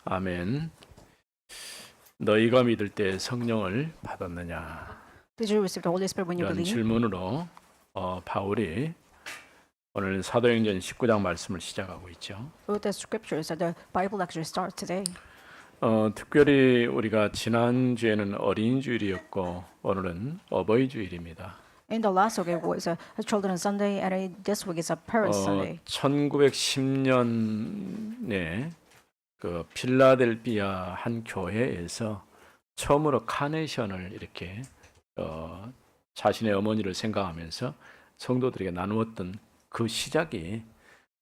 아멘. 너희가 믿을 때 성령을 받았느냐? Did you receive the Holy Spirit when you 이런 believe? 질문으로 바울이 오늘 사도행전 19장 말씀을 시작하고 있죠. With the scriptures that the Bible actually starts today. 특별히 우리가 지난주에는 어린이주일이었고 오늘은 어버이 주일입니다. In the last week it was a Children's Sunday, and this week is a Parents Sunday. 1910년에 그 필라델피아 한 교회에서 처음으로 카네이션을 이렇게 자신의 어머니를 생각하면서 성도들에게 나누었던 그 시작이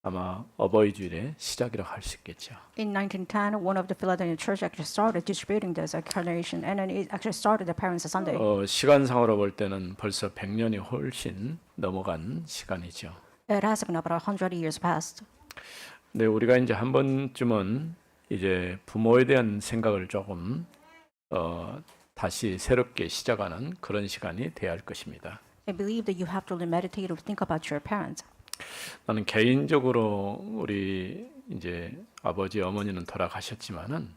아마 어버이 주일의 시작이라고 할 수 있겠죠. In 1910, one of the Philadelphia church actually started distributing this incarnation, and then it actually started the Parents Sunday. 시간상으로 볼 때는 벌써 100년이 훨씬 넘어간 시간이죠. It has been about 100 years past. 네, 우리가 이제 한 번쯤은 이제 부모에 대한 생각을 조금 다시 새롭게 시작하는 그런 시간이 돼야 할 것입니다. I believe that you have to meditate or think about your parents. 나는 개인적으로 우리 이제 아버지 어머니는 돌아가셨지만은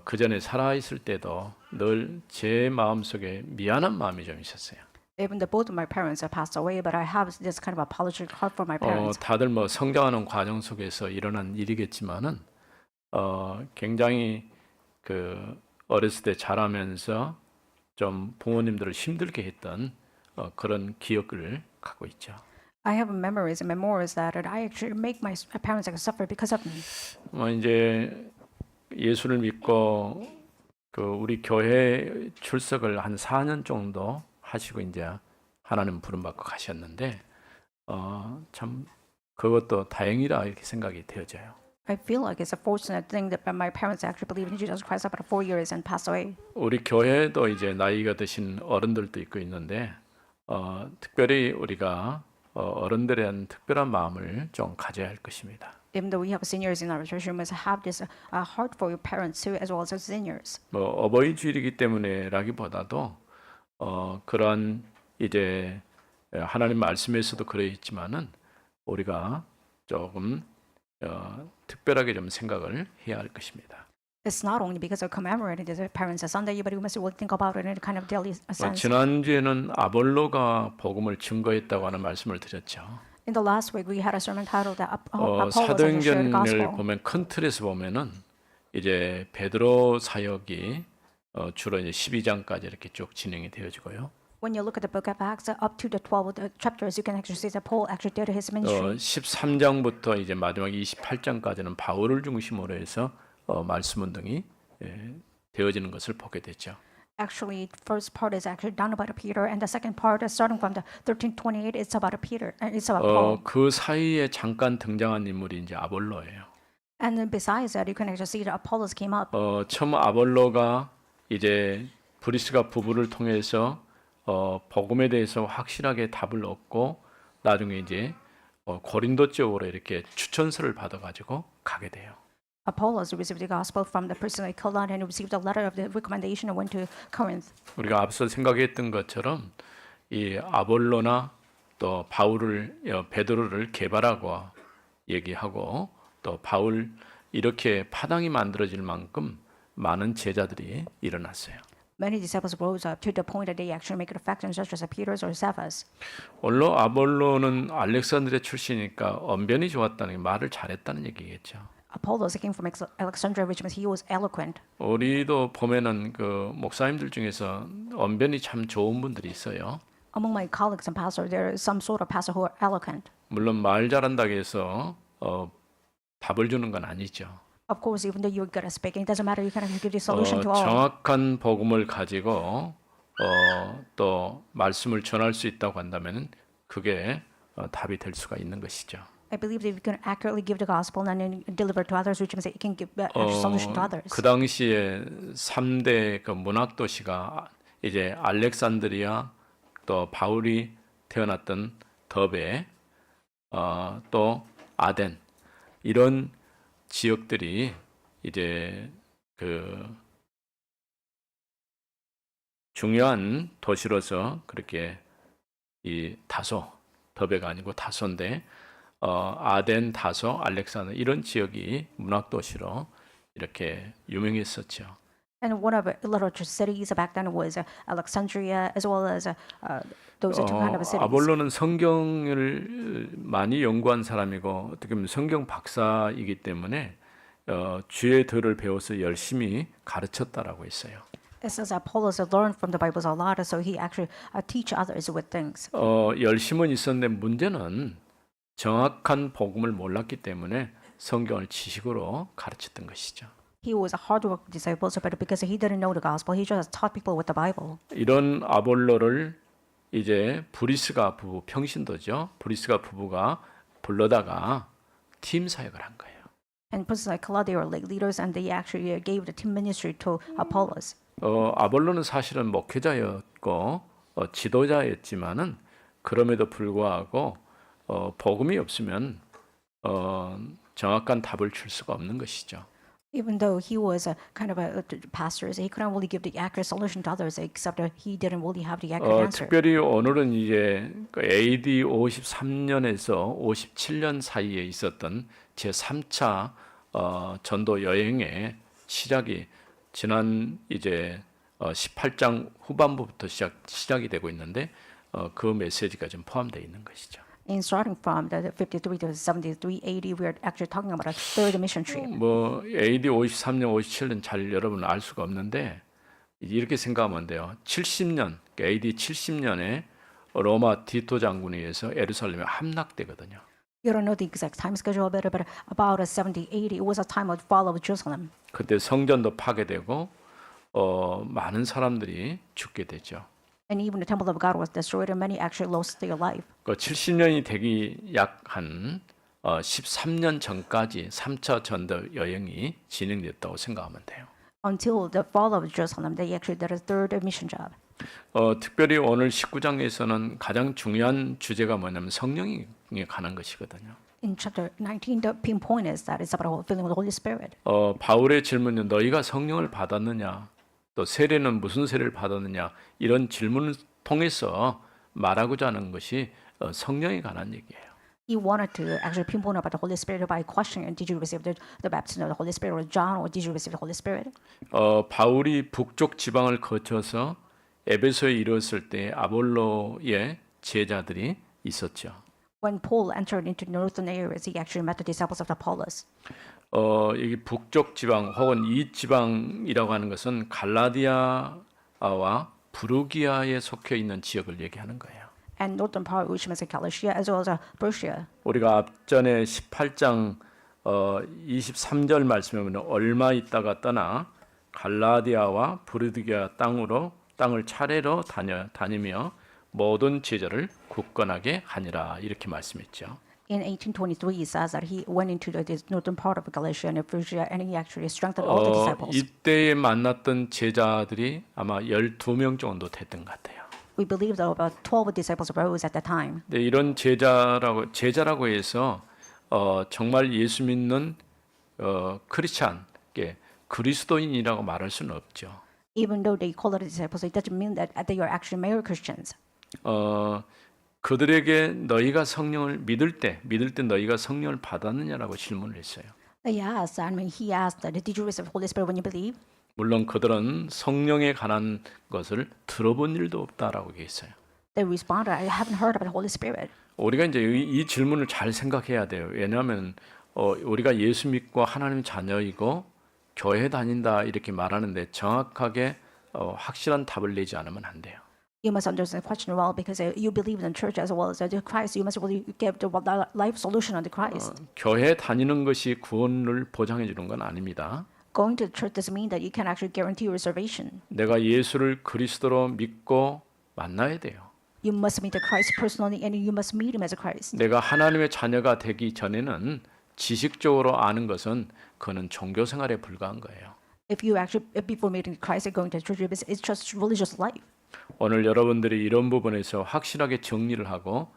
그 전에 살아 있을 때도 늘 제 마음속에 미안한 마음이 좀 있었어요. Even though both of my parents have passed away, but I have this kind of apologetic heart for my parents. 다들 뭐 성장하는 과정 속에서 일어난 일이겠지만은 굉장히 그 어렸을 때 자라면서 좀 부모님들을 힘들게 했던 그런 기억을 갖고 있죠. I have memories and memories that I actually make my parents suffer because of me. 뭐 이제 예수를 믿고 그 우리 교회 출석을 한 4년 정도 하시고 이제 하나님 부름 받고 가셨는데 참 그것도 다행이라 이렇게 생각이 되어져요. I feel like it's a fortunate thing that my parents actually believed in Jesus Christ about 4 years and passed away. 우리 교회도 이제 나이가 드신 어른들도 있고 있는데 특별히 우리가 어른들에 대한 특별한 마음을 좀 가져야 할 것입니다. Even though we have seniors in our church, we must have this heart for your parents too, as well as seniors. 뭐 어버이 주일이기 때문에라기보다도 그런 이제 하나님 말씀에서도 그래 있지만은 우리가 조금 특별하게 좀 생각을 해야 할 것입니다. It's not only because of commemorating this Parents Sunday, but we must really think about it in a kind of daily sense. 지난주에는 아볼로가 복음을 증거했다고 하는 말씀을 드렸죠. In the last week, we had a sermon titled that Apollos shared the 사도행전을 gospel. 보면 큰 틀에서 보면은 이제 베드로 사역이 주로 이제 12장까지 이렇게 쭉 진행이 되어지고요. When you look at the book of Acts, up to the 12 chapters, you can actually see that Paul actually did his ministry. 13장부터 이제 마지막 28장까지는 바울을 중심으로 해서 말씀 운동이 되어지는 것을 보게 됐죠. Actually, first part is actually done about Peter, and the second part, starting from the 13:28, it's about Peter, and it's about Paul. 그 사이에 잠깐 등장한 인물이 이제 아볼로예요. And then besides that, you can actually see that Apollos came up. 처음 아볼로가 이제 브리스가 부부를 통해서 복음에 대해서 확실하게 답을 얻고 나중에 이제 고린도 쪽으로 이렇게 추천서를 받아가지고 가게 돼요. Apollos received the gospel from the person like Colon and received a letter of the recommendation and went to Corinth. 우리가 앞서 생각했던 것처럼 이 아볼로나 또 바울을 베드로를 개발하고 얘기하고 또 바울 이렇게 파당이 만들어질 만큼 많은 제자들이 일어났어요. Many disciples rose up to the point that they actually make it a fact in such as Peter's or Cephas. 원로 아볼로는 알렉산드리아 출신이니까 언변이 좋았다는 게 말을 잘했다는 얘기겠죠. Apollos came from Alexandria, which means he was eloquent. 우리도 보면은 그 목사님들 중에서 언변이 참 좋은 분들이 있어요. Among my colleagues and pastors, there is some sort of pastor who are eloquent. 물론 말 잘한다고 해서 답을 주는 건 아니죠. Of course, even though you're good at speaking, it doesn't matter. You can give the solution to all. 정확한 복음을 가지고 또 말씀을 전할 수 있다고 한다면은 그게 답이 될 수가 있는 것이죠. I believe that if you can accurately give the gospel and then deliver to others, which means that it can give a solution to others. 그 당시에 3대 그 문학 도시가 이제 알렉산드리아 또 바울이 태어났던 더베 또 아덴 이런 지역들이 이제 그 중요한 도시로서 그렇게 이 다소 더베가 아니고 다소인데 아덴, 다소, 알렉산더 이런 지역이 문학 도시로 이렇게 유명했었죠. And one of the literature cities back then was Alexandria, as well as those two kind of cities. 아볼로는 성경을 많이 연구한 사람이고 어떻게 보면 성경 박사이기 때문에 주의 덕을 배워서 열심히 가르쳤다라고 했어요. It says Apollos had learned from the Bibles a lot, so he actually teach others with things. 열심은 있었는데 문제는 정확한 복음을 몰랐기 때문에 성경을 지식으로 가르쳤던 것이죠. He was a hard working disciple, but because he didn't know the gospel, he just taught people with the Bible. 이런 아볼로를 이제 브리스가 부부 평신도죠. 브리스가 부부가 불러다가 팀 사역을 한 거예요. And persons like Claudia were like leaders, and they actually gave the team ministry to Apollos. 아볼로는 사실은 목회자였고 지도자였지만은 그럼에도 불구하고 복음이 없으면 정확한 답을 줄 수가 없는 것이죠. Even though he was a kind of a pastor, he couldn't really give the accurate solution to others, except that he didn't really have the accurate answer. 특별히 오늘은 이제 AD 53년에서 57년 사이에 있었던 제 3차 전도 여행의 시작이 지난 이제 18장 후반부부터 시작이 되고 있는데 그 메시지가 좀 포함되어 있는 것이죠. And starting from the 53 to 73 AD, we are actually talking about a third mission trip. 뭐 AD 53년, 57년 잘 여러분 알 수가 없는데 이렇게 생각하면 돼요. 70년, AD 70년에 로마 디토 장군에 의해서 예루살렘에 함락되거든요. You don't know the exact time schedule, but about 70, 80, it was a time of fall of Jerusalem. 그때 성전도 파괴되고 많은 사람들이 죽게 되죠. And even the temple of God was destroyed, and many actually lost their life. 그 70년이 되기 약 한 13년 전까지 3차 전도 여행이 진행됐다고 생각하면 돼요. Until the fall of Jerusalem, they actually did a third mission job. 특별히 오늘 19장에서는 가장 중요한 주제가 뭐냐면 성령에 관한 것이거든요. In chapter 19, the pinpoint is that it's about filling with the Holy Spirit. 바울의 질문은 너희가 성령을 받았느냐? 또 세례는 무슨 세례를 받았느냐? 이런 질문을 통해서 말하고자 하는 것이 성령에 관한 얘기예요. He wanted to actually pinpoint about the Holy Spirit by questioning, did you receive the baptism of the Holy Spirit with John, or did you receive the Holy Spirit? 바울이 북쪽 지방을 거쳐서 에베소에 이르렀을 때 아볼로의 제자들이 있었죠. When Paul entered into northern areas, he actually met the disciples of Apollos. 여기 북쪽 지방 혹은 이 지방이라고 하는 것은 갈라디아와 부르기아에 속해 있는 지역을 얘기하는 거예요. And northern part, which means Galatia, as well as Persia. 우리가 앞전에 18장 23절 말씀에 보면 얼마 있다가 떠나 갈라디아와 부르기아 땅을 차례로 다니며 모든 제자를 굳건하게 하니라 이렇게 말씀했죠. In 1823, it says that he went into the northern part of Galatia and Persia, and he actually strengthened all the disciples. 이때에 만났던 제자들이 아마 12명 정도 됐던 것 같아요. We believe that about 12 disciples arose at that time. 네, 이런 제자라고 해서 정말 예수 믿는 크리스찬, 그리스도인이라고 말할 수는 없죠. Even though they call it disciples, it doesn't mean that they are actually mere Christians. 그들에게 너희가 성령을 믿을 때 너희가 성령을 받았느냐라고 질문을 했어요. They asked, I mean, he asked, did you receive the Holy Spirit when you believe? 물론 그들은 성령에 관한 것을 들어본 일도 없다라고 얘기했어요. They responded, I haven't heard about the Holy Spirit. 우리가 이제 이 질문을 잘 생각해야 돼요. 왜냐하면 우리가 예수 믿고 하나님 자녀이고 교회 다닌다 이렇게 말하는데 정확하게 확실한 답을 내지 않으면 안 돼요. You must understand the question well, because you believe in the church as well as the Christ. You must really give the life solution on the Christ. 교회 다니는 것이 구원을 보장해 주는 건 아닙니다. Going to the church doesn't mean that you can actually guarantee your salvation. 내가 예수를 그리스도로 믿고 만나야 돼요. You must meet the Christ personally, and you must meet him as a Christ. 내가 하나님의 자녀가 되기 전에는 지식적으로 아는 것은 그는 종교 생활에 불과한 거예요. If you actually, before meeting Christ and going to church, it's just religious life. 오늘 여러분들이 이런 부분에서 확실하게 정리를 하고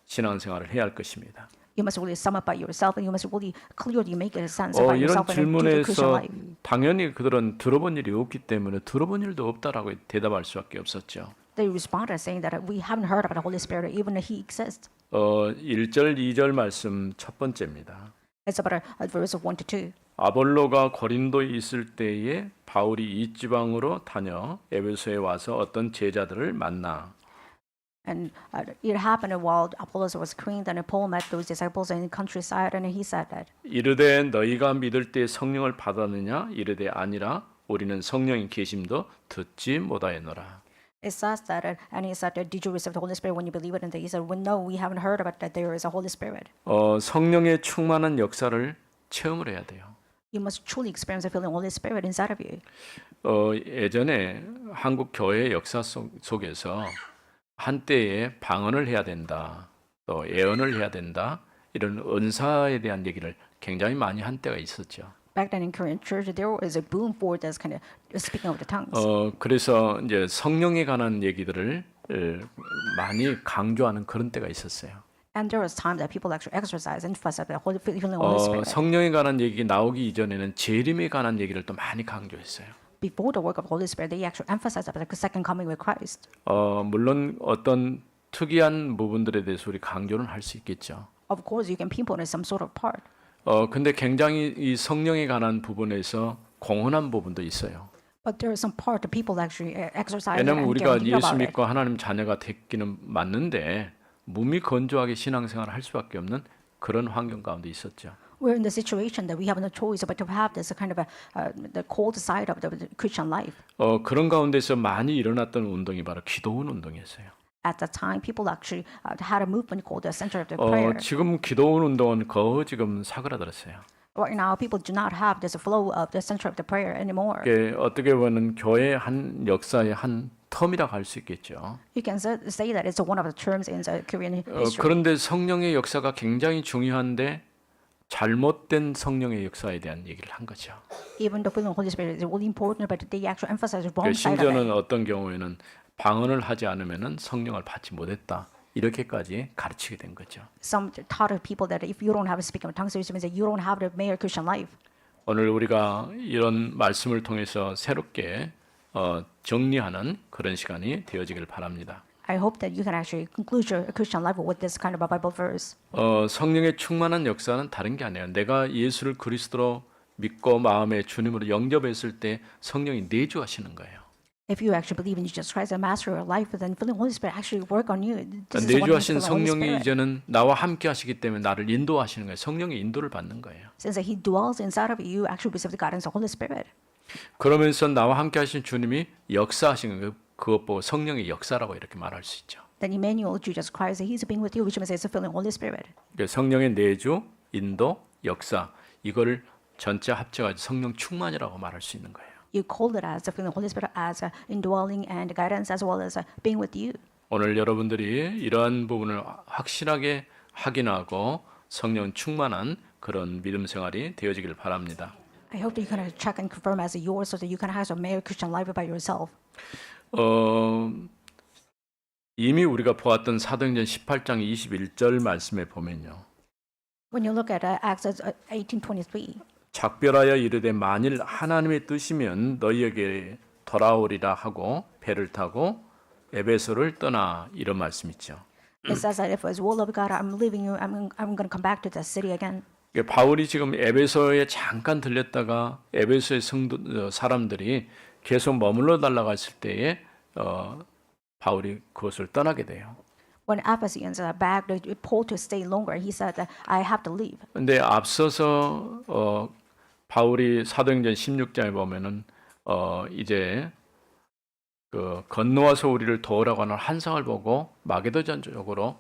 신앙생활을 해야 할 것입니다. You must really sum up by yourself, and you must really clearly make a sense about 이런 yourself and do the Christian 질문에서 life. 당연히 그들은 들어본 일이 없기 때문에 들어본 일도 없다라고 대답할 수밖에 없었죠. They responded saying that we haven't heard about the Holy Spirit, even if he exists. 1절, 2절 말씀 첫 번째입니다. It's about verse 1 to 2. 아볼로가 고린도에 있을 때에 바울이 이 지방으로 다녀 에베소에 와서 어떤 제자들을 만나. And it happened while Apollos was Corinth, and Paul met those disciples in the countryside, and he said that 이르되 너희가 믿을 때 성령을 받았느냐? 이르되 아니라 우리는 성령이 계심도 듣지 못하였노라. it says that, and he said, did you receive the Holy Spirit when you believe it? And he said, well, no, we haven't heard about that there is a Holy Spirit. 성령의 충만한 역사를 체험을 해야 돼요. You must truly experience the feeling Holy Spirit inside of you. 예전에 한국 교회 역사 속에서 한때에 방언을 해야 된다, 또 예언을 해야 된다, 이런 은사에 대한 얘기를 굉장히 많이 한 때가 있었죠. Back then in Korean church, there was a boom for this kind of speaking of the tongues. 그래서 이제 성령에 관한 얘기들을 많이 강조하는 그런 때가 있었어요. And there was time that people actually exercise and emphasize the feeling Holy Spirit. 성령에 관한 얘기 나오기 이전에는 재림에 관한 얘기를 또 많이 강조했어요. Before the work of Holy Spirit, they actually emphasized about the second coming with Christ. 물론 어떤 특이한 부분들에 대해서 우리 강조는 할 수 있겠죠. Of course, you can pinpoint some sort of part. 근데 굉장히 이 성령에 관한 부분에서 공헌한 부분도 있어요. But there is some part that people actually exercise 왜냐하면 and 우리가 guarantee 예수 about it. 믿고 하나님 자녀가 됐기는 맞는데 몸이 건조하게 신앙생활을 할 수밖에 없는 그런 환경 가운데 있었죠. We're in the situation that we have no choice but to have this kind of the cold side of the Christian life. 그런 가운데서 많이 일어났던 운동이 바로 기도원 운동이었어요. At that time, people actually had a movement called the Center of the Prayer. 지금 기도원 운동은 거의 지금 사그라들었어요. Right now, people do not have this flow of the Center of the Prayer anymore. 이게 어떻게 보면 교회 한 역사의 한 텀이라고 할 수 있겠죠. You can say that it's one of the terms in the Korean history. 그런데 성령의 역사가 굉장히 중요한데 잘못된 성령의 역사에 대한 얘기를 한 거죠. Even the feeling of Holy Spirit is really important, but they actually emphasize the wrong side of it. 심지어는 어떤 경우에는 방언을 하지 않으면은 성령을 받지 못했다. 이렇게까지 가르치게 된 거죠. Some taught people that if you don't have a speaking of tongues, it means that you don't have the mere Christian life. 오늘 우리가 이런 말씀을 통해서 새롭게 정리하는 그런 시간이 되어지길 바랍니다. I hope that you can actually conclude your Christian life with this kind of a Bible verse. 성령의 충만한 역사는 다른 게 아니에요. 내가 예수를 그리스도로 믿고 마음에 주님으로 영접했을 때 성령이 내주하시는 거예요. If you actually believe in Jesus Christ and master your life, then feeling Holy Spirit actually work on you. This is what it means 내주하신 to the Holy 성령이 Spirit. 이제는 나와 함께 하시기 때문에 나를 인도하시는 거예요. 성령의 인도를 받는 거예요. Since He dwells inside of you, you actually receive the guidance of the Holy Spirit. 그러면서 나와 함께 하신 주님이 역사하시는 거예요. 그것 보고 성령의 역사라고 이렇게 말할 수 있죠. Then Emmanuel, Jesus Christ, He's being with you, which means it's a feeling Holy Spirit. 성령의 내주, 인도, 역사 이거를 전체 합쳐가지고 성령 충만이라고 말할 수 있는 거예요. You call it as the feeling Holy Spirit, as indwelling and guidance, as well as being with you. 오늘 여러분들이 이러한 부분을 확실하게 확인하고 성령 충만한 그런 믿음 생활이 되어지길 바랍니다. I hope that you can check and confirm as yours, so that you can have a mere Christian life by yourself. 이미 우리가 보았던 사도행전 18장 21절 말씀에 보면요. When you look at Acts 18:23, 작별하여 이르되 만일 하나님의 뜻이면 너희에게 돌아오리라 하고 배를 타고 에베소를 떠나 이런 말씀 있죠. it says that if it's will of God, I'm leaving you. I'm going to come back to the city again. 바울이 지금 에베소에 잠깐 들렸다가 에베소의 성도 사람들이 계속 머물러 달라고 했을 때에 바울이 그것을 떠나게 돼요. When Ephesians begged Paul to stay longer, he said that I have to leave. 근데 앞서서 바울이 사도행전 16장에 보면은 이제 그 건너와서 우리를 도우라고 하는 환상을 보고 마게도전 쪽으로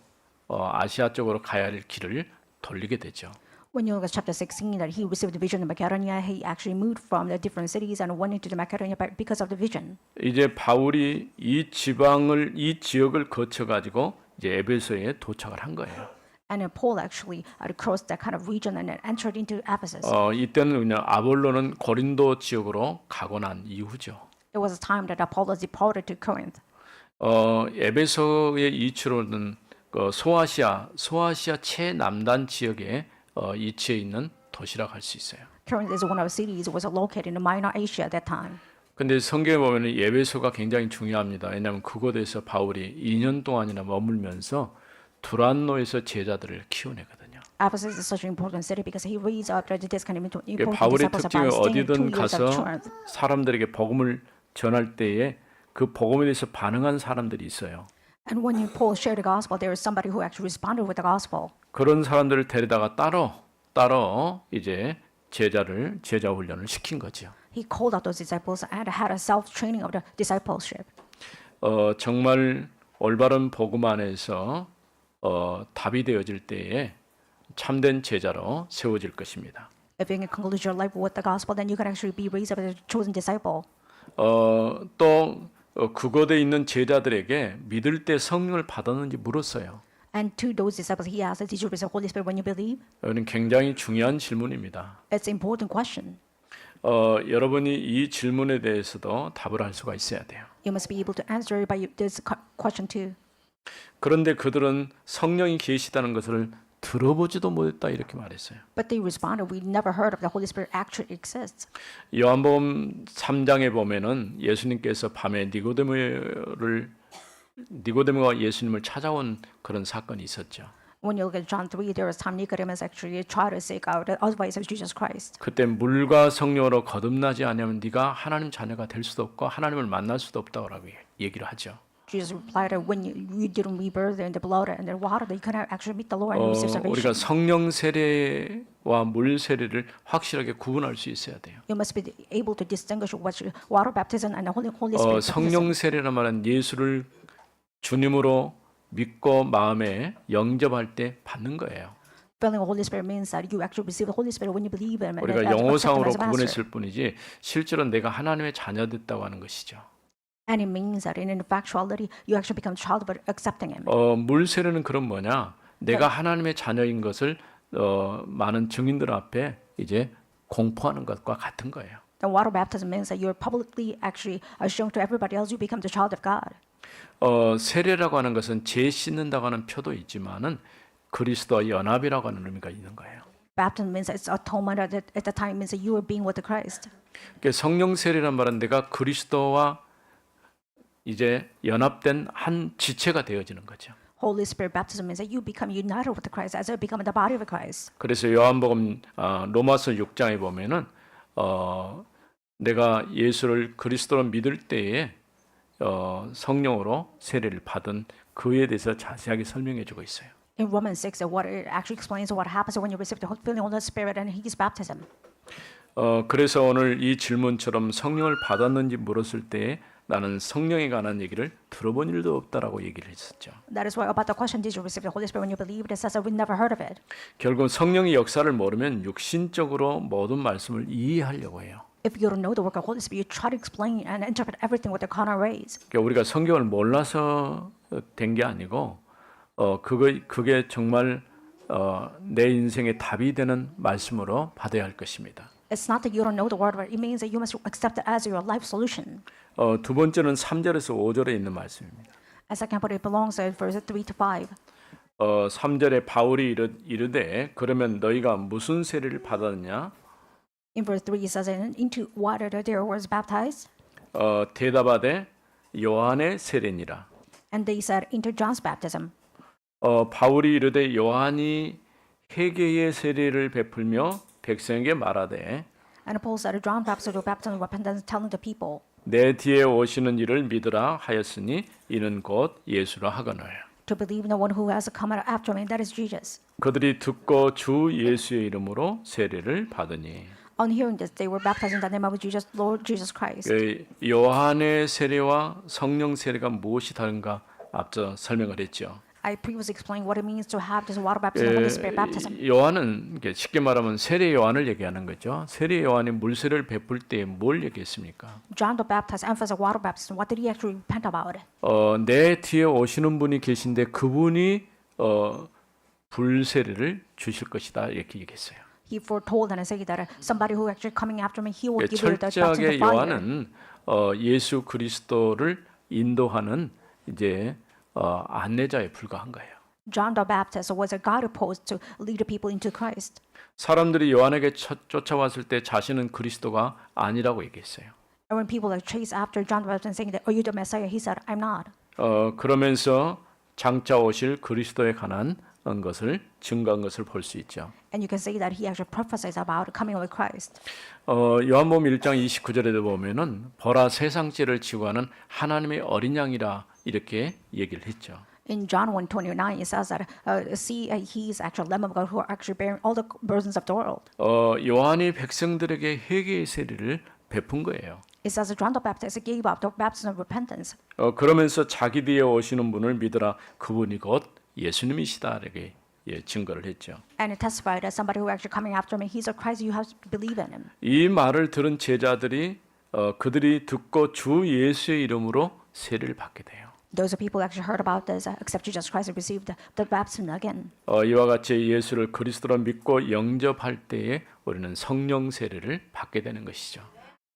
아시아 쪽으로 가야 할 길을 돌리게 되죠. When you look at chapter 16, that he received the vision of Macedonia, he actually moved from the different cities and went into the Macedonia because of the vision. 이제 바울이 이 지역을 거쳐 가지고 이제 에베소에 도착을 한 거예요. And Paul actually crossed that kind of region and entered into Ephesus. 이때는 그냥 아볼로는 고린도 지역으로 가고 난 이후죠. It was a time that Apollos departed to Corinth. 에베소의 이치로는 소아시아 최남단 지역에 위치해 있는 도시라고 할 수 있어요. Corinth is one of the cities was located in Minor Asia at that time. 근데 성경에 보면 에베소가 굉장히 중요합니다. 왜냐하면 그곳에서 바울이 2년 동안이나 머물면서 두란노에서 제자들을 키워내거든요. Ephesus is such an important city because he raised up this kind of important 바울의 disciples 특징은 about staying 2 어디든 years of 가서 church. 사람들에게 복음을 전할 때에 그 복음에 대해서 반응한 사람들이 있어요. And when Paul shared the gospel, there was somebody who actually responded with the gospel. 그런 사람들을 데려다가 따로 이제 제자 훈련을 시킨 거죠. He called out those disciples and had a self-training of the discipleship. 정말 올바른 복음 안에서 답이 되어질 때에 참된 제자로 세워질 것입니다. If you can conclude your life with the gospel, then you can actually be raised up as a chosen disciple. 또 그곳에 있는 제자들에게 믿을 때 성령을 받았는지 물었어요. And to those disciples, he asked, "Did you receive Holy Spirit when you believe?" 이거는 굉장히 중요한 질문입니다. It's an important question. 여러분이 이 질문에 대해서도 답을 할 수가 있어야 돼요. You must be able to answer by this question too. 그런데 그들은 성령이 계시다는 것을 들어보지도 못했다 이렇게 말했어요. But they responded, "We never heard of the Holy Spirit actually exists." 요한복음 3장에 보면은 예수님께서 밤에 니고데모가 예수님을 찾아온 그런 사건이 있었죠. When you look at John 3, there was time Nicodemus actually tried to seek out the advice of Jesus Christ. 그때 물과 성령으로 거듭나지 않으면 네가 하나님 자녀가 될 수도 없고 하나님을 만날 수도 없다고 얘기를 하죠. Jesus replied that when you didn't rebirth in the blood and the water, that you cannot actually meet the Lord and receive 우리가 salvation. 성령 세례와 물 세례를 확실하게 구분할 수 있어야 돼요. You must be able to distinguish what water baptism and the Holy Spirit baptism. 성령 세례란 말은 예수를 주님으로 믿고 마음에 영접할 때 받는 거예요. Filling the Holy Spirit means that you actually receive the Holy Spirit when you believe in Him. and 우리가 accept Him 영어상으로 as a master. 구분했을 뿐이지 실제로 내가 하나님의 자녀 됐다고 하는 것이죠. And it means that in factuality, you actually become child by accepting Him. 물 세례는 그럼 뭐냐? 내가 하나님의 자녀인 것을 많은 증인들 앞에 이제 공포하는 것과 같은 거예요. The water baptism means that you're publicly actually shown to everybody else you become the child of God. 세례라고 하는 것은 죄 씻는다고 하는 표도 있지만은 그리스도와 연합이라고 하는 의미가 있는 거예요. Baptism means it's atonement at the time means that you are being with the Christ. 그러니까 성령 세례란 말은 내가 그리스도와 이제 연합된 한 지체가 되어지는 거죠. Holy Spirit baptism means that you become united with the Christ as you become the body of Christ. 그래서 요한복음 로마서 6장에 보면은 내가 예수를 그리스도로 믿을 때에 성령으로 세례를 받은 그에 대해서 자세하게 설명해주고 있어요. In Romans 6, what it actually explains what happens when you receive the filling of the Spirit and His baptism. 그래서 오늘 이 질문처럼 성령을 받았는지 물었을 때 나는 성령에 관한 얘기를 들어본 일도 없다라고 얘기를 했었죠. That is why about the question, did you receive the Holy Spirit when you believed? It says that we never heard of it. 결국 성령의 역사를 모르면 육신적으로 모든 말씀을 이해하려고 해요. If you don't know the work of Holy Spirit, you try to explain and interpret everything with the carnal ways. 그러니까 우리가 성경을 몰라서 된 게 아니고 그게 정말 내 인생의 답이 되는 말씀으로 받아야 할 것입니다. It's not that you don't know the word, but it means that you must accept it as your life solution. 두 번째는 3절에서 5절에 있는 말씀입니다. And second part, it belongs to verses 3 to 5. 3절에 바울이 이르되 그러면 너희가 무슨 세례를 받았느냐? In verse 3, it says, into water there was baptized. 대답하되 요한의 세례니라. And they said, into John's baptism. 바울이 이르되 요한이 회개의 세례를 베풀며 백성에게 말하되 And Paul said, John baptized with baptism of repentance, telling the people, 내 뒤에 오시는 이를 믿으라 하였으니 이는 곧 예수라 하거늘. to believe in the one who has come after me, that is Jesus. 그들이 듣고 주 예수의 이름으로 세례를 받으니. On hearing this, they were baptized in the name of Jesus, Lord Jesus Christ. 요한의 세례와 성령 세례가 무엇이 다른가 앞서 설명을 했죠. I previously explained what it means to have this water baptism, Holy Spirit baptism. 요한은 쉽게 말하면 세례 요한을 얘기하는 거죠. 세례 요한이 물세례를 베풀 때 뭘 얘기했습니까? John the Baptist emphasized water baptism. What did he actually repent about? 내 뒤에 오시는 분이 계신데 그분이 불세례를 주실 것이다 이렇게 얘기했어요. He foretold and said that somebody who actually coming after me, he will give you the baptism 철저하게 of fire. 요한은 예수 그리스도를 인도하는 이제 안내자에 불과한 거예요. John the Baptist was a God who posed to lead the people into Christ. 사람들이 요한에게 쫓아왔을 때 자신은 그리스도가 아니라고 얘기했어요. And when people like chase after John the Baptist saying that, "Are you the Messiah?" He said, "I'm not." 그러면서 장차 오실 그리스도에 관한 것을 증거한 것을 볼 수 있죠. And you can say that he actually prophesies about coming of Christ. 요한복음 1장 29절에도 보면은 보라 세상 죄를 지고 하는 하나님의 어린 양이라 이렇게 얘기를 했죠. In John 1:29, it says that see, he is actually Lamb of God who are actually bearing all the burdens of the world. 요한이 백성들에게 회개의 세례를 베푼 거예요. It says that John the Baptist gave up the baptism of repentance. 그러면서 자기 뒤에 오시는 분을 믿으라 그분이 곧 예수님이시다 이렇게 증거를 했죠. And it testified that somebody who actually coming after me, he's a Christ, you have to believe in him. 이 말을 들은 제자들이 그들이 듣고 주 예수의 이름으로 세례를 받게 돼요. Those people actually heard about this, accept Jesus Christ and received the baptism again. 이와 같이 예수를 그리스도로 믿고 영접할 때에 우리는 성령 세례를 받게 되는 것이죠.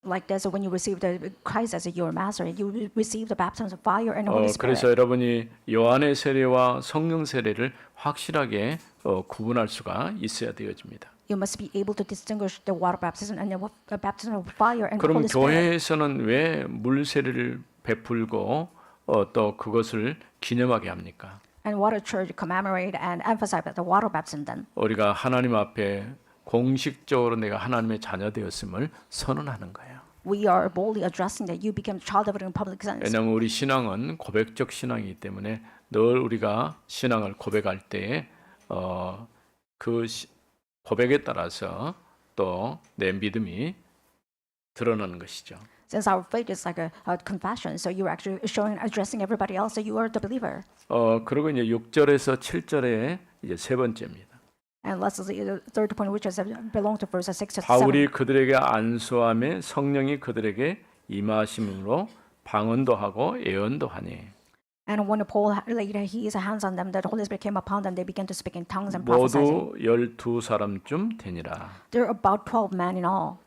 Like this, when you receive the Christ as your master, you receive the baptism of fire and the Holy Spirit. 그래서 여러분이 요한의 세례와 성령 세례를 확실하게 구분할 수가 있어야 되어집니다. You must be able to distinguish the water baptism and the baptism of fire and the 그럼 Holy Spirit. 교회에서는 왜 물 세례를 베풀고 또 그것을 기념하게 합니까? And what a church commemorate and emphasize the water baptism then? 우리가 하나님 앞에 공식적으로 내가 하나님의 자녀 되었음을 선언하는 거예요. We are boldly addressing that you became a child of God in public sense. 왜냐하면 우리 신앙은 고백적 신앙이기 때문에 늘 우리가 신앙을 고백할 때에 그 고백에 따라서 또 내 믿음이 드러나는 것이죠. Since our faith is like a confession, so you're actually showing, addressing everybody else that you are the believer. 그리고 이제 6절에서 7절에 이제 세 번째입니다. And let's see the third point, which is belong to verses 6 to 7. 바울이 그들에게 안수함에 성령이 그들에게 임하심으로 방언도 하고 예언도 하니 And when Paul laid his hands on them, the Holy Spirit came upon them. They began to speak in tongues and prophesying. 모두 12사람쯤 되니라. There are about 12 men in all.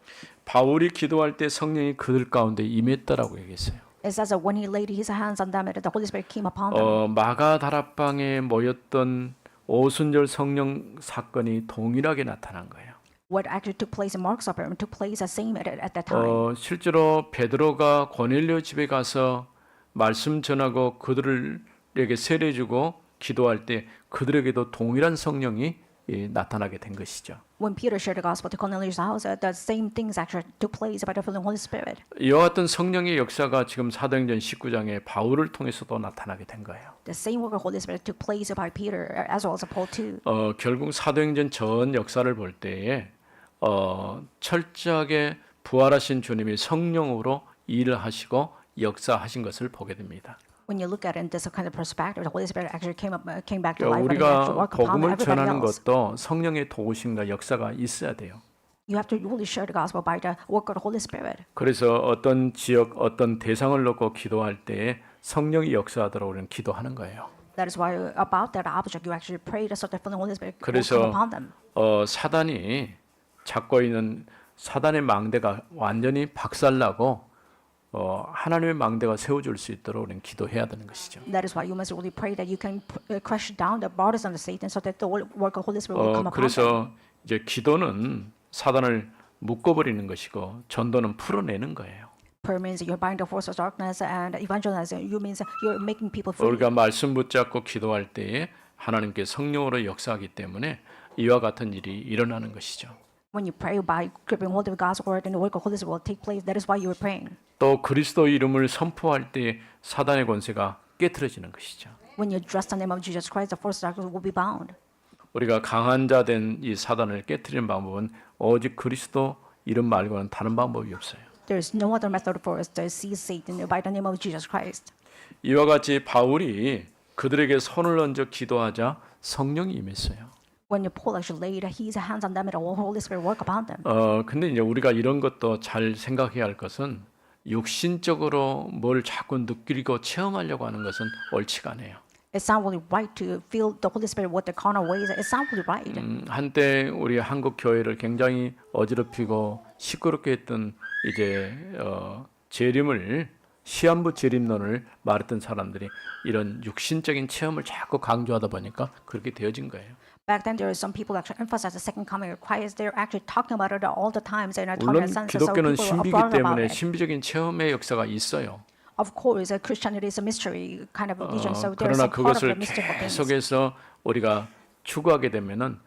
바울이 기도할 때 성령이 그들 가운데 임했다라고 얘기했어요. It says that when he laid his hands on them, the Holy Spirit came upon them. 마가 다락방에 모였던 오순절 성령 사건이 동일하게 나타난 거예요. What actually took place in Mark's Supper took place the same at that time. 실제로 베드로가 고넬료 집에 가서 말씀 전하고 그들에게 세례 주고 기도할 때 그들에게도 동일한 성령이 나타나게 된 것이죠. When Peter shared the gospel to Cornelius' house, the same things actually took place by the filling Holy Spirit. 이와 같은 성령의 역사가 지금 사도행전 19장에 바울을 통해서도 나타나게 된 거예요. The same work of Holy Spirit took place by Peter as well as Paul too. 결국 사도행전 전 역사를 볼 때에 철저하게 부활하신 주님이 성령으로 일을 하시고 역사하신 것을 보게 됩니다. When you look at it in this kind of perspective, the Holy Spirit actually came back to life and actually 우리가 worked upon 복음을 everybody 전하는 else. 것도 성령의 도우심과 역사가 있어야 돼요. You have to really share the gospel by the work of the Holy Spirit. 그래서 어떤 지역, 어떤 대상을 놓고 기도할 때에 성령이 역사하도록 우리는 기도하는 거예요. That is why about that object you actually pray so that the filling Holy Spirit will 그래서 come upon them. 사단이 잡고 있는 사단의 망대가 완전히 박살나고 하나님의 망대가 세워질 수 있도록 우리는 기도해야 되는 것이죠. That is why you must really pray that you can crush down the borders of Satan so that the work of Holy Spirit will come upon them. 그래서 이제 기도는 사단을 묶어버리는 것이고 전도는 풀어내는 거예요. Prayer means you're binding the force of darkness, and evangelizing you means you're making people free. 우리가 말씀 붙잡고 기도할 때에 하나님께 성령으로 역사하기 때문에 이와 같은 일이 일어나는 것이죠. When you pray by gripping hold of God's word, and the work of Holy Spirit will take place. That is why you are praying. 또 그리스도 이름을 선포할 때 사단의 권세가 깨트려지는 것이죠. When you address the name of Jesus Christ, the force of darkness will be bound. 우리가 강한 자 된 이 사단을 깨트리는 방법은 오직 그리스도 이름 말고는 다른 방법이 없어요. There is no other method for us to seize Satan by the name of Jesus Christ. 이와 같이 바울이 그들에게 손을 얹어 기도하자 성령이 임했어요. When Paul actually laid his hands on them, and the Holy Spirit work upon them. 근데 이제 우리가 이런 것도 잘 생각해야 할 것은 육신적으로 뭘 자꾸 느끼고 체험하려고 하는 것은 옳지가 않아요. It's not really right to feel the Holy Spirit with the carnal ways. It's not really right. 한때 우리 한국 교회를 굉장히 어지럽히고 시끄럽게 했던 이제 재림을 시한부 재림론을 말했던 사람들이 이런 육신적인 체험을 자꾸 강조하다 보니까 그렇게 되어진 거예요. Back then, there are some people actually emphasize the second coming of Christ. They're actually talking about it all the times and are talking 물론 about senses. So 기독교는 people are 신비이기 abroad about 때문에 it. 신비적인 체험의 역사가 있어요. Of course, Christianity is a mystery kind of religion. So there is 그러나 some part of the 그것을 mystical things. 계속해서 우리가 추구하게 되면은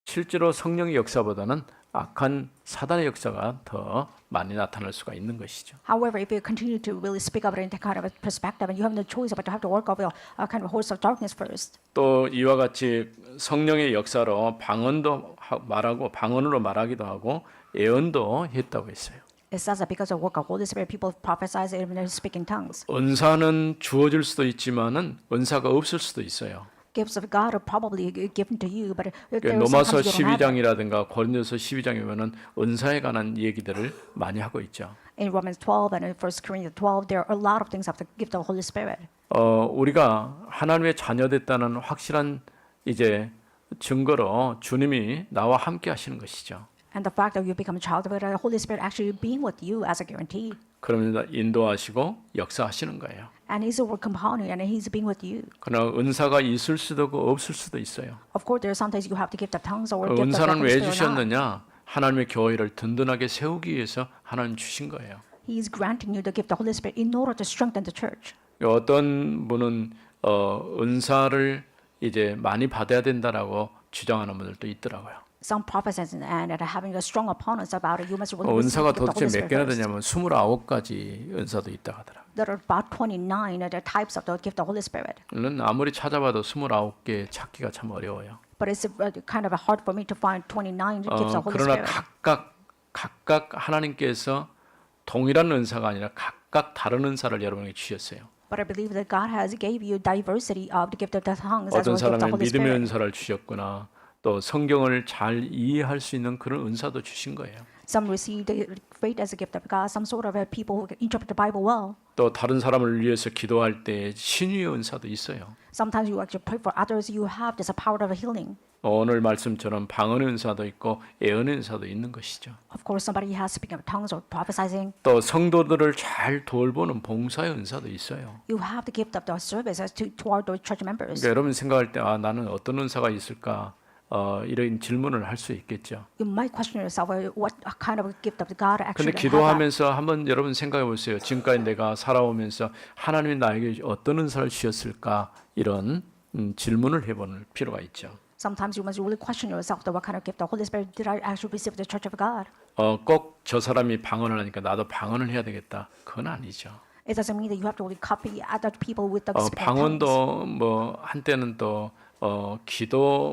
실제로 성령의 역사보다는 악한 사단의 역사가 더 많이 나타날 수가 있는 것이죠. However, if you continue to really speak of it in that kind of a perspective, and you have no choice but to have to work over a kind of horse of darkness first. 또 이와 같이 성령의 역사로 방언도 말하고 방언으로 말하기도 하고 예언도 했다고 했어요. It says that because of work of Holy Spirit, people prophesy even they speak in tongues. 은사는 주어질 수도 있지만은 은사가 없을 수도 있어요. Gifts of God are probably given to you, but there are 로마서 sometimes you don't have it. 12장이라든가 고린도서 12장에 보면은 은사에 관한 얘기들을 많이 하고 있죠. In Romans 12 and in 1 Corinthians 12, there are a lot of things of the gift of Holy Spirit. 우리가 하나님의 자녀됐다는 확실한 이제 증거로 주님이 나와 함께 하시는 것이죠. And the fact that you become a child of God, the Holy Spirit actually being with you as a guarantee. 그러면서 인도하시고 역사하시는 거예요. And He's a work component, and He's being with you. 그러나 은사가 있을 수도 있고 없을 수도 있어요. Of course, there are sometimes you have to give the tongues or give the 은사는 Holy 왜 Spirit or not. 주셨느냐? 하나님의 교회를 든든하게 세우기 위해서 하나님 주신 거예요. He is granting you the gift of the Holy Spirit in order to strengthen the church. 어떤 분은 은사를 이제 많이 받아야 된다라고 주장하는 분들도 있더라고요. Some prophets and are having a strong opponents about it. You must really receive 은사가 the 도대체 Holy 몇 개나 Spirit first. 되냐면 29가지 은사도 있다고 하더라고요. There are about 29 other types of the gift of Holy Spirit. 물론 아무리 찾아봐도 29개 찾기가 참 어려워요. But it's kind of hard for me to find 29 gifts of Holy 그러나 Spirit. 각각 하나님께서 동일한 은사가 아니라 각각 다른 은사를 여러분에게 주셨어요. But I believe that God has gave you diversity of the gift of the tongues as 어떤 well as the gift of 사람은 Holy 믿음의 Spirit. 은사를 주셨구나. 또 성경을 잘 이해할 수 있는 그런 은사도 주신 거예요. Some receive the faith as a gift of God. Some sort of people who can interpret the Bible well. 또 다른 사람을 위해서 기도할 때 신유의 은사도 있어요. Sometimes you actually pray for others. You have this power of healing. 오늘 말씀처럼 방언의 은사도 있고 예언의 은사도 있는 것이죠. Of course, somebody has speaking of tongues or prophesying. 또 성도들을 잘 돌보는 봉사의 은사도 있어요. You have the gift of the service toward the church members. 그러니까 여러분 생각할 때 나는 어떤 은사가 있을까? 이런 질문을 할 수 있겠죠. You might question yourself, what kind of gift of God 근데 actually have that? 기도하면서 한번 여러분 생각해 보세요. 지금까지 내가 살아오면서 하나님이 나에게 어떤 은사를 주셨을까? 이런 질문을 해볼 필요가 있죠. Sometimes you must really question yourself, what kind of gift of Holy Spirit did I actually receive the Church of God? 꼭 저 사람이 방언을 하니까 나도 방언을 해야 되겠다. 그건 아니죠. It doesn't mean that you have to really copy other people with the speaking of tongues. 방언도 뭐 한때는 또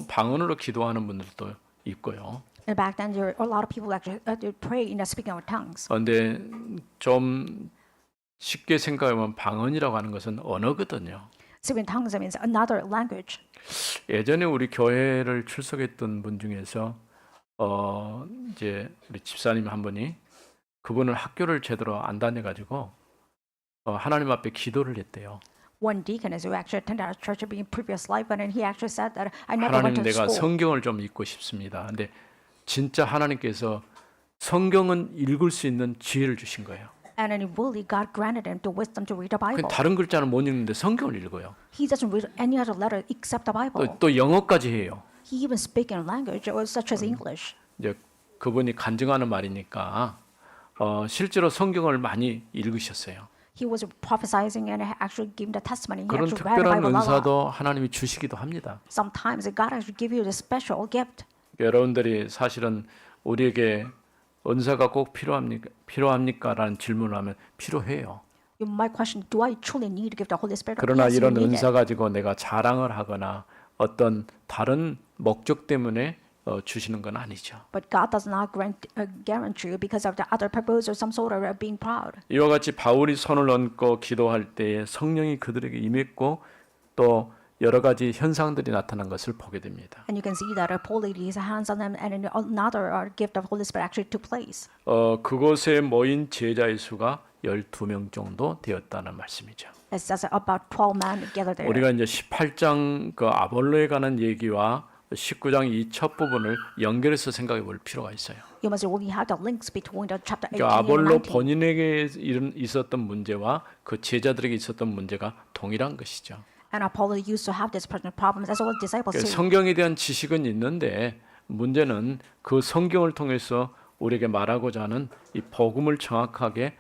방언으로 기도하는 분들도 있고요. And back then, there were a lot of people actually pray in the speaking of tongues. 근데 좀 쉽게 생각하면 방언이라고 하는 것은 언어거든요. Speaking tongues means another language. 예전에 우리 교회를 출석했던 분 중에서 이제 우리 집사님 한 분이 그분은 학교를 제대로 안 다녀가지고 하나님 앞에 기도를 했대요. One deaconess who actually attended our church in previous life, and he actually said that I never went 하나님 to 내가 school. 성경을 좀 읽고 싶습니다. 근데 진짜 하나님께서 성경은 읽을 수 있는 지혜를 주신 거예요. And then really, God granted him the wisdom to read the Bible. 다른 글자는 못 읽는데 성경을 읽어요. He doesn't read any other letter except the Bible. 또 영어까지 해요. He even speaks in language such as English. 이제 그분이 간증하는 말이니까 실제로 성경을 많이 읽으셨어요. He was prophesying and actually giving the testimony. He 그런 actually read the 특별한 Bible a lot. 은사도 하나님이 주시기도 합니다. Sometimes God actually give you the special gift. 여러분들이 사실은 우리에게 은사가 꼭 필요합니까라는 질문을 하면 필요해요. You might question, do I truly need to give the Holy Spirit? 그러나 Yes, you 이런 need it. 은사 가지고 내가 자랑을 하거나 어떤 다른 목적 때문에 주시는 건 아니죠. But God does not guarantee you because of the other purpose or some sort of being proud. 이와 같이 바울이 손을 얹고 기도할 때에 성령이 그들에게 임했고 또 여러 가지 현상들이 나타난 것을 보게 됩니다. And you can see that Paul laid his hands on them, and another gift of Holy Spirit actually took place. 그곳에 모인 제자의 수가 12명 정도 되었다는 말씀이죠. It says about 12 men gathered there. 우리가 이제 18장 그 아볼로에 관한 얘기와 19장 이 첫 부분을 연결해서 생각해 볼 필요가 있어요. You must really have the links between the chapter 18 그러니까 and 아볼로 19. 본인에게 있었던 문제와 그 제자들에게 있었던 문제가 동일한 것이죠. And Apollo used to have this personal problems as well as disciples 그러니까 too. 성경에 대한 지식은 있는데 문제는 그 성경을 통해서 우리에게 말하고자 하는 이 복음을 정확하게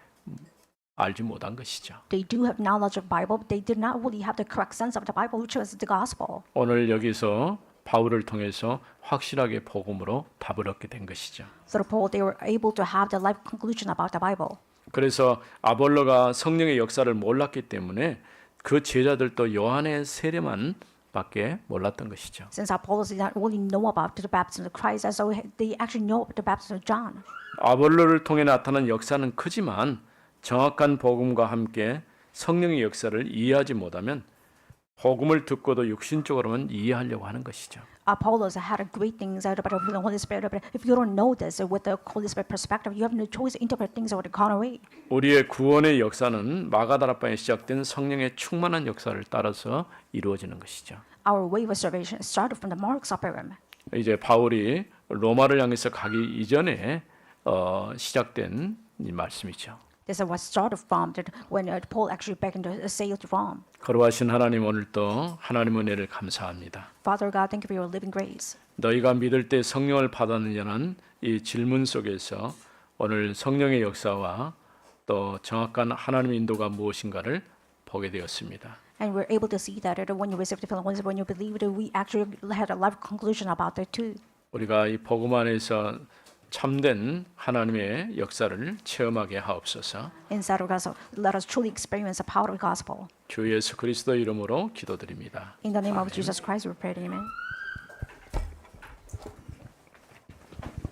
알지 못한 것이죠. They do have knowledge of Bible, but they did not really have the correct sense of the Bible, which was the gospel. 오늘 여기서 바울을 통해서 확실하게 복음으로 답을 얻게 된 것이죠. Through Paul, they were able to have the life conclusion about the Bible. 그래서 아볼로가 성령의 역사를 몰랐기 때문에 그 제자들도 요한의 세례만 밖에 몰랐던 것이죠. Since Apollos did not really know about the baptism of Christ, as so they actually know about the baptism of John. 아볼로를 통해 나타난 역사는 크지만 정확한 복음과 함께 성령의 역사를 이해하지 못하면 복음을 듣고도 육신적으로만 이해하려고 하는 것이죠. Apollos had a great things out about the Holy Spirit, but if you don't know this with the Holy Spirit perspective, you have no choice to interpret things with a carnal way. 우리의 구원의 역사는 마가다락방에 시작된 성령의 충만한 역사를 따라서 이루어지는 것이죠. Our way of salvation started from the Mark Supper. 이제 바울이 로마를 향해서 가기 이전에 시작된 이 말씀이죠. This is what started from when Paul actually began to sail to Rome. 거룩하신 하나님, 오늘도 하나님의 은혜를 감사합니다. Father God, thank you for your living grace. 너희가 믿을 때 성령을 받았느냐는 이 질문 속에서 오늘 성령의 역사와 또 정확한 하나님의 인도가 무엇인가를 보게 되었습니다. And we're able to see that when you received the feeling, when you believed, we actually had a life conclusion about that too. 우리가 이 복음 안에서 참된 하나님의 역사를 체험하게 하옵소서. Inside of us, let us truly experience the power of the gospel. 주 예수 그리스도 이름으로 기도드립니다. In the name of Jesus Christ, we pray, amen.